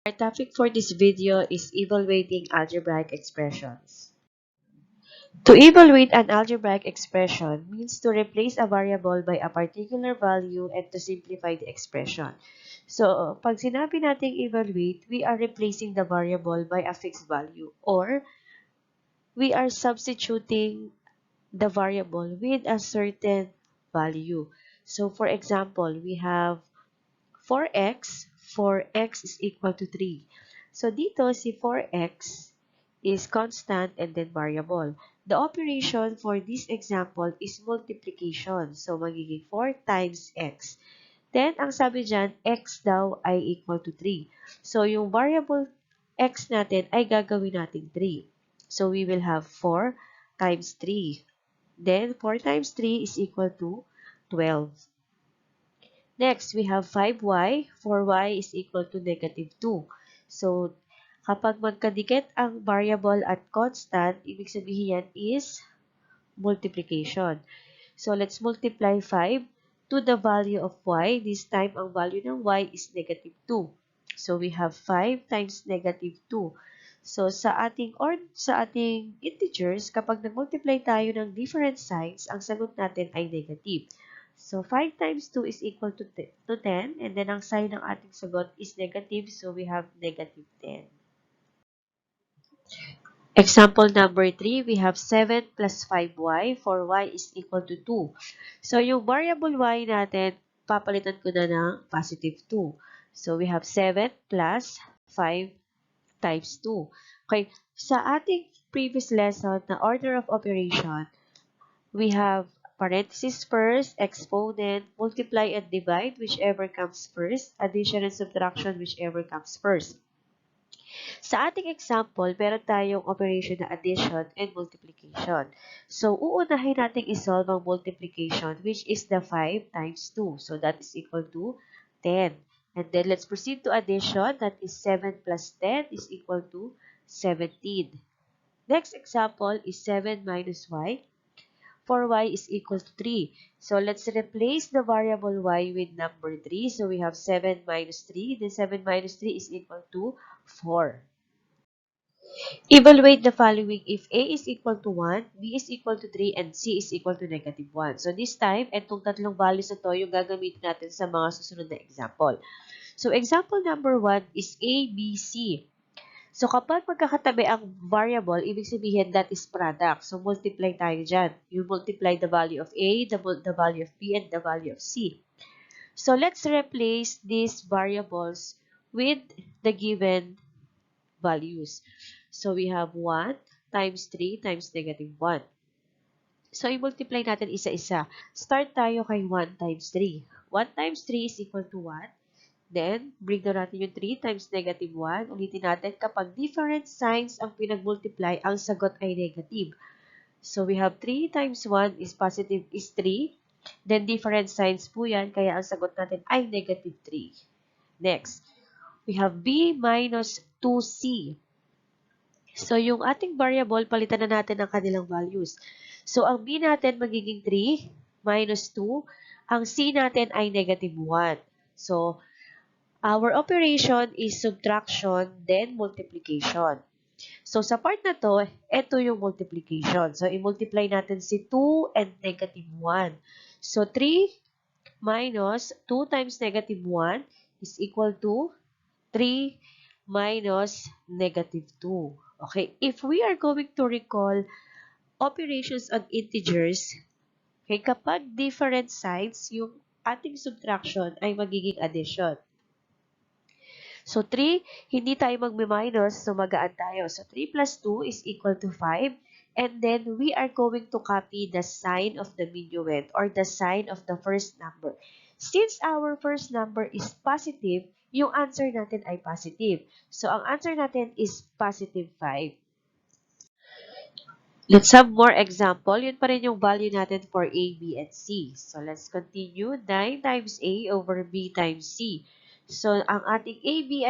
Our topic for this video is evaluating algebraic expressions. To evaluate an algebraic expression means to replace a variable by a particular value and to simplify the expression. So, pag sinabi nating evaluate, we are replacing the variable by a fixed value or we are substituting the variable with a certain value. So, for example, we have for x is equal to 3. So, dito si 4x is constant and then variable. The operation for this example is multiplication. So, magiging 4 times x. Then, ang sabi dyan, x daw ay equal to 3. So, yung variable x natin ay gagawin natin 3. So, we will have 4 times 3. Then, 4 times 3 is equal to 12. Next, we have 5y. 4y is equal to negative 2. So, kapag magkadikit ang variable at constant, ibig sabihin yan is multiplication. So, let's multiply 5 to the value of y. This time, ang value ng y is negative 2. So, we have 5 times negative 2. So, sa ating integers, kapag nag-multiply tayo ng different signs, ang sagot natin ay negative. So, 5 times 2 is equal to 10. And then, ang sign ng ating sagot is negative. So, we have negative 10. Example number 3, we have 7 plus 5y. For y is equal to 2. So, yung variable y natin, papalitan ko na ng positive 2. So, we have 7 plus 5 times 2. Okay, sa ating previous lesson na order of operation, we have parenthesis first, exponent, multiply and divide, whichever comes first, addition and subtraction, whichever comes first. Sa ating example, meron tayong operation na addition and multiplication. So, uunahin natin isolve ang multiplication, which is the 5 times 2. So, that is equal to 10. And then, let's proceed to addition. That is 7 plus 10 is equal to 17. Next example is 7 minus y. For y is equal to 3. So, let's replace the variable y with number 3. So, we have 7 minus 3. Then, 7 minus 3 is equal to 4. Evaluate the following if A is equal to 1, B is equal to 3, and C is equal to negative 1. So, this time, itong tatlong values na to yung gagamitin natin sa mga susunod na example. So, example number 1 is A, B, C. So, kapag magkakatabi ang variable, ibig sabihin that is product. So, multiply tayo dyan. You multiply the value of A, the value of B, and the value of C. So, let's replace these variables with the given values. So, we have 1 times 3 times negative 1. So, i-multiply natin isa-isa. Start tayo kay 1 times 3. 1 times 3 is equal to 1. Then, bring down natin yung 3 times negative 1. Ulitin natin, kapag different signs ang pinag-multiply, ang sagot ay negative. So, we have 3 times 1 is positive is 3. Then, different signs po yan, kaya ang sagot natin ay negative 3. Next, we have B minus 2C. So, yung ating variable, palitan na natin ang kanilang values. So, ang B natin magiging 3 minus 2. Ang C natin ay negative 1. So, our operation is subtraction, then multiplication. So, sa part na to, ito yung multiplication. So, i-multiply natin si 2 and negative 1. So, 3 minus 2 times negative 1 is equal to 3 minus negative 2. Okay, if we are going to recall operations on integers, okay, kapag different signs, yung ating subtraction ay magiging addition. So, 3, hindi tayo magme-minus, so magaan tayo. So, 3 plus 2 is equal to 5. And then, we are going to copy the sign of the minuet or the sign of the first number. Since our first number is positive, yung answer natin ay positive. So, ang answer natin is positive 5. Let's have more example. Yun pa rin yung value natin for A, B, and C. So, let's continue. 9 times A over B times C. So, ang ating A, B,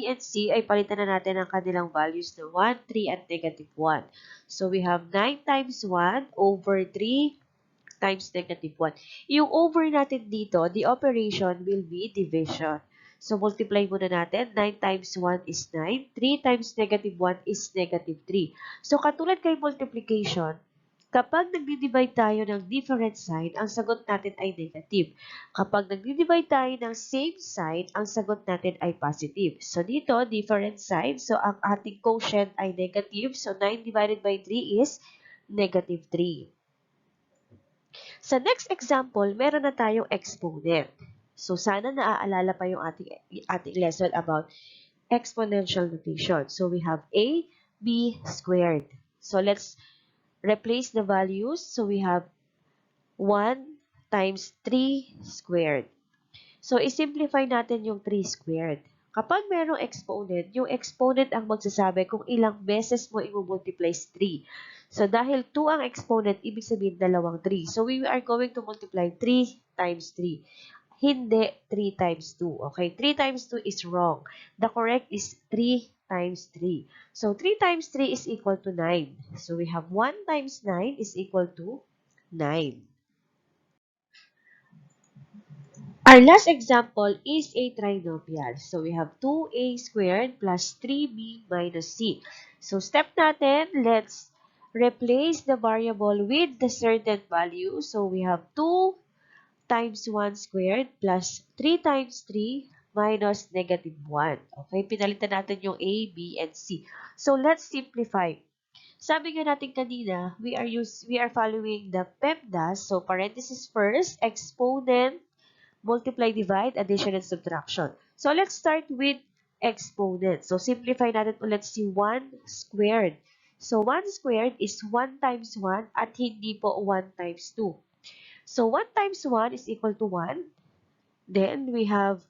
and C ay palitan na natin ang kanilang values na 1, 3, and negative 1. So, we have 9 times 1 over 3 times negative 1. Yung over natin dito, the operation will be division. So, multiply muna natin. 9 times 1 is 9. 3 times negative 1 is negative 3. So, katulad kay multiplication, kapag nagdi-divide tayo ng different sign, ang sagot natin ay negative. Kapag nagdi-divide tayo ng same sign, ang sagot natin ay positive. So, dito, different sign. So, ang ating quotient ay negative. So, 9 divided by 3 is negative 3. Sa next example, meron na tayong exponent. So, sana naaalala pa yung ating lesson about exponential notation. So, we have a, b squared. So, let's replace the values. So, we have 1 times 3 squared. So, isimplify natin yung 3 squared. Kapag merong exponent, yung exponent ang magsasabi kung ilang beses mo i-multiply sa 3. So, dahil 2 ang exponent, ibig sabihin dalawang 3. So, we are going to multiply 3 times 3. Hindi 3 times 2. Okay? 3 times 2 is wrong. The correct is 3 times 3. So, 3 times 3 is equal to 9. So, we have 1 times 9 is equal to 9. Our last example is a trinomial. So, we have 2a squared plus 3b minus c. So, step natin, let's replace the variable with the certain value. So, we have 2 times 1 squared plus 3 times 3 minus negative 1. Okay, pinalitan natin yung a, b, and c. So, let's simplify. Sabi nga natin kanina, we are following the PEMDAS. So, parenthesis first, exponent, multiply, divide, addition, and subtraction. So, let's start with exponent. So, simplify natin ulit si 1 squared. So, 1 squared is 1 times 1 at hindi po 1 times 2. So, 1 times 1 is equal to 1. Then, we have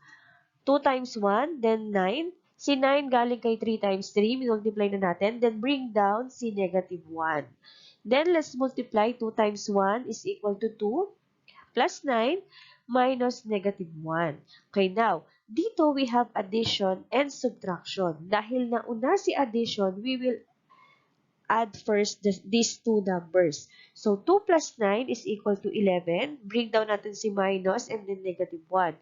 2 times 1, then 9. Si 9 galing kay 3 times 3, multiply na natin. Then, bring down si negative 1. Then, let's multiply 2 times 1 is equal to 2. Plus 9 minus negative 1. Okay, now, dito we have addition and subtraction. Dahil nauna si addition, we will add first these two numbers. So, 2 plus 9 is equal to 11. Bring down natin si minus and then negative 1.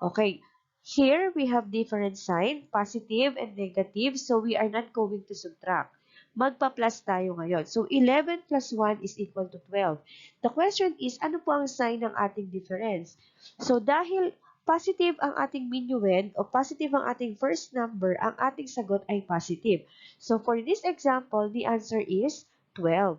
Okay, here we have different sign, positive and negative. So, we are not going to subtract. Magpa-plus tayo ngayon. So, 11 plus 1 is equal to 12. The question is, ano po ang sign ng ating difference? So, dahil positive ang ating minuend o positive ang ating first number, ang ating sagot ay positive. So, for this example, the answer is 12.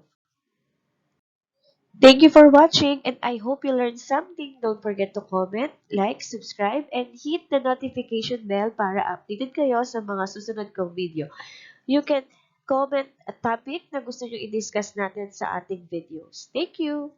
Thank you for watching and I hope you learned something. Don't forget to comment, like, subscribe, and hit the notification bell para updated kayo sa mga susunod kong video. You can comment a topic na gusto nyo i-discuss natin sa ating videos. Thank you!